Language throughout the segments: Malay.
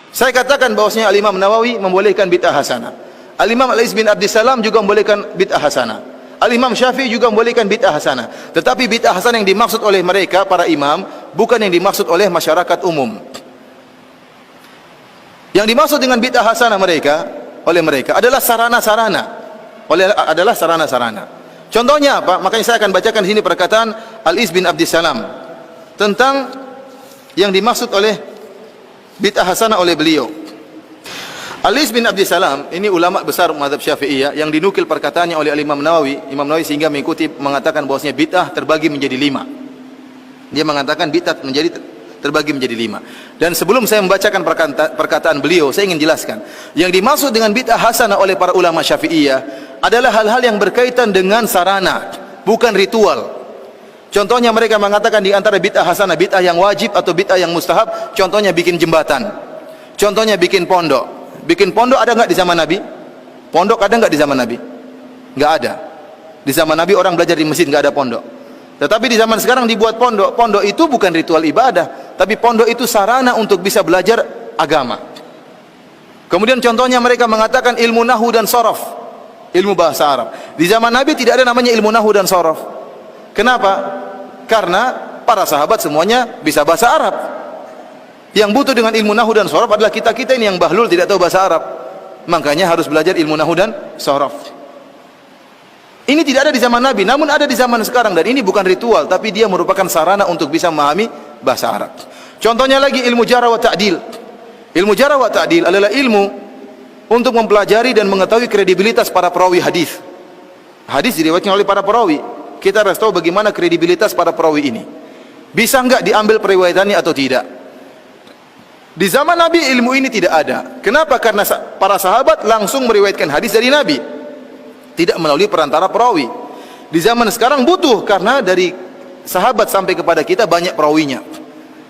Saya katakan bahwasanya Al-Imam Nawawi membolehkan bid'ah hasanah. Al-Imam Al-Iz bin Abdissalam juga membolehkan bid'ah hasanah. Al-Imam Syafi'i juga membolehkan bid'ah hasanah. Tetapi bid'ah hasanah yang dimaksud oleh mereka para imam bukan yang dimaksud oleh masyarakat umum. Yang dimaksud dengan bid'ah hasanah mereka adalah sarana-sarana. Contohnya apa? Makanya saya akan bacakan di sini perkataan Al-Iz bin Abdissalam tentang yang dimaksud oleh bid'ah hasanah oleh beliau. Al-Iz bin Abdissalam ini ulama besar mazhab Syafi'iyah yang dinukil perkataannya oleh Imam Nawawi sehingga mengatakan bahwasanya bid'ah terbagi menjadi 5. Dia mengatakan bid'ah terbagi menjadi 5. Dan sebelum saya membacakan perkataan beliau, saya ingin jelaskan yang dimaksud dengan bid'ah hasanah oleh para ulama Syafi'iyah adalah hal-hal yang berkaitan dengan sarana, bukan ritual. Contohnya mereka mengatakan di antara bid'ah hasanah, bid'ah yang wajib atau bid'ah yang mustahab. Contohnya bikin jembatan, contohnya bikin pondok. Bikin pondok ada enggak di zaman Nabi? Pondok ada enggak di zaman Nabi? Enggak ada. Di zaman Nabi orang belajar di masjid, enggak ada pondok. Tetapi di zaman sekarang dibuat pondok. Pondok itu bukan ritual ibadah, tapi pondok itu sarana untuk bisa belajar agama. Kemudian contohnya mereka mengatakan ilmu nahwu dan sharaf, ilmu bahasa Arab. Di zaman Nabi tidak ada namanya ilmu nahwu dan sharaf. Kenapa? Karena para sahabat semuanya bisa bahasa Arab. Yang butuh dengan ilmu nahwu dan sharaf adalah kita-kita ini yang bahlul tidak tahu bahasa Arab. Makanya harus belajar ilmu nahwu dan sharaf. Ini tidak ada di zaman Nabi, namun ada di zaman sekarang, dan ini bukan ritual, tapi dia merupakan sarana untuk bisa memahami bahasa Arab. Contohnya lagi ilmu jarh wa ta'dil. Ilmu jarh wa ta'dil adalah ilmu untuk mempelajari dan mengetahui kredibilitas para perawi hadis. Hadis diriwayatkan oleh para perawi. Kita harus tahu bagaimana kredibilitas para perawi ini. Bisa enggak diambil periwayatannya atau tidak? Di zaman Nabi ilmu ini tidak ada. Kenapa? Karena para sahabat langsung meriwayatkan hadis dari Nabi, tidak melalui perantara perawi. Di zaman sekarang butuh, karena dari sahabat sampai kepada kita banyak perawinya,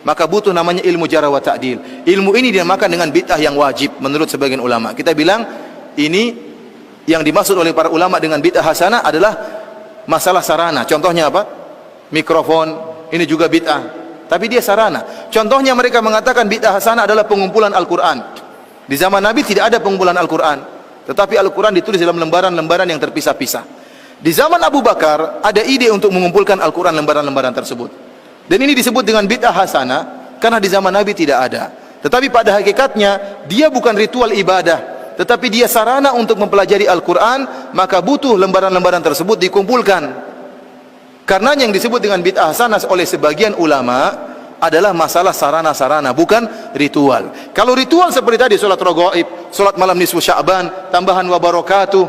maka butuh namanya ilmu jarh wa ta'dil. Ilmu ini dinamakan dengan bid'ah yang wajib menurut sebagian ulama. Kita bilang ini yang dimaksud oleh para ulama dengan bid'ah hasanah adalah masalah sarana. Contohnya apa? Mikrofon, ini juga bid'ah, tapi dia sarana. Contohnya mereka mengatakan bid'ah hasanah adalah pengumpulan Al-Quran. Di zaman Nabi tidak ada pengumpulan Al-Quran, tetapi Al-Quran ditulis dalam lembaran-lembaran yang terpisah-pisah. Di zaman Abu Bakar ada ide untuk mengumpulkan Al-Quran lembaran-lembaran tersebut, dan ini disebut dengan bid'ah hasanah karena di zaman Nabi tidak ada. Tetapi pada hakikatnya dia bukan ritual ibadah, tetapi dia sarana untuk mempelajari Al-Quran. Maka butuh lembaran-lembaran tersebut dikumpulkan. Karena yang disebut dengan bid'ah hasanah oleh sebagian ulama adalah masalah sarana-sarana, bukan ritual. Kalau ritual seperti tadi, solat raghaib, solat malam nisfu Sya'ban, tambahan wa barakatuh,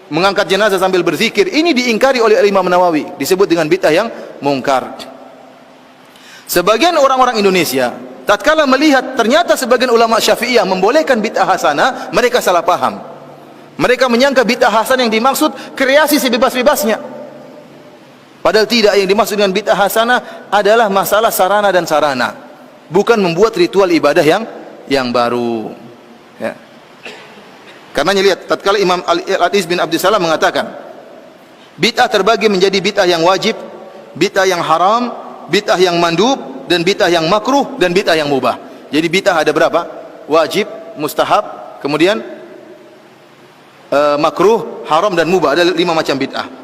mengangkat jenazah sambil berzikir, ini diingkari oleh Imam Nawawi, disebut dengan bid'ah yang mungkar. Sebagian orang-orang Indonesia tatkala melihat ternyata sebagian ulama Syafi'iyah membolehkan bid'ah hasanah, mereka salah paham. Mereka menyangka bid'ah hasanah yang dimaksud kreasi sebebas-bebasnya. Padahal tidak, yang dimaksud dengan bid'ah hasanah adalah masalah sarana dan sarana, bukan membuat ritual ibadah yang baru. Ya. Karena lihat, tatkala Imam Al-Iz bin Abdissalam mengatakan bid'ah terbagi menjadi bid'ah yang wajib, bid'ah yang haram, bid'ah yang mandub, dan bid'ah yang makruh, dan bid'ah yang mubah. Jadi bid'ah ada berapa? Wajib, mustahab, kemudian makruh, haram, dan mubah. Ada 5 macam bid'ah.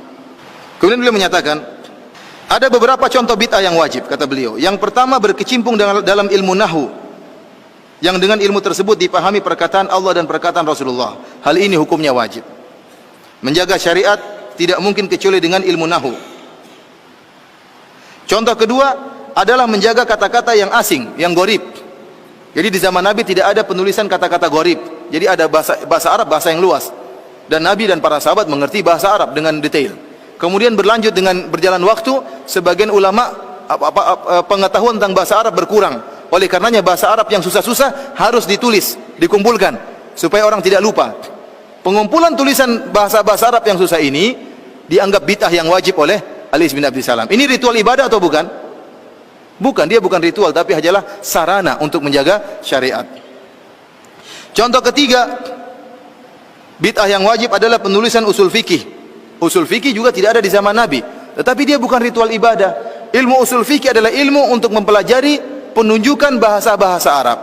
Kemudian beliau menyatakan ada beberapa contoh bid'ah yang wajib, kata beliau. Yang pertama, berkecimpung dalam ilmu nahwu, yang dengan ilmu tersebut dipahami perkataan Allah dan perkataan Rasulullah. Hal ini hukumnya wajib. Menjaga syariat tidak mungkin kecuali dengan ilmu nahwu. Contoh kedua adalah menjaga kata-kata yang asing, yang gharib. Jadi di zaman Nabi tidak ada penulisan kata-kata gharib. Jadi ada bahasa Arab, bahasa yang luas, dan Nabi dan para sahabat mengerti bahasa Arab dengan detail. Kemudian berlanjut dengan berjalan waktu, sebagian ulama pengetahuan tentang bahasa Arab berkurang. Oleh karenanya bahasa Arab yang susah-susah harus ditulis, dikumpulkan supaya orang tidak lupa. Pengumpulan tulisan bahasa-bahasa Arab yang susah ini dianggap bid'ah yang wajib oleh Al-Iz bin Abdissalam. Ini ritual ibadah atau bukan? Bukan, dia bukan ritual, tapi hanyalah sarana untuk menjaga syariat. Contoh ketiga, bid'ah yang wajib adalah penulisan usul fikih. Usul fikih juga tidak ada di zaman Nabi, tetapi dia bukan ritual ibadah. Ilmu usul fikih adalah ilmu untuk mempelajari penunjukan bahasa-bahasa Arab.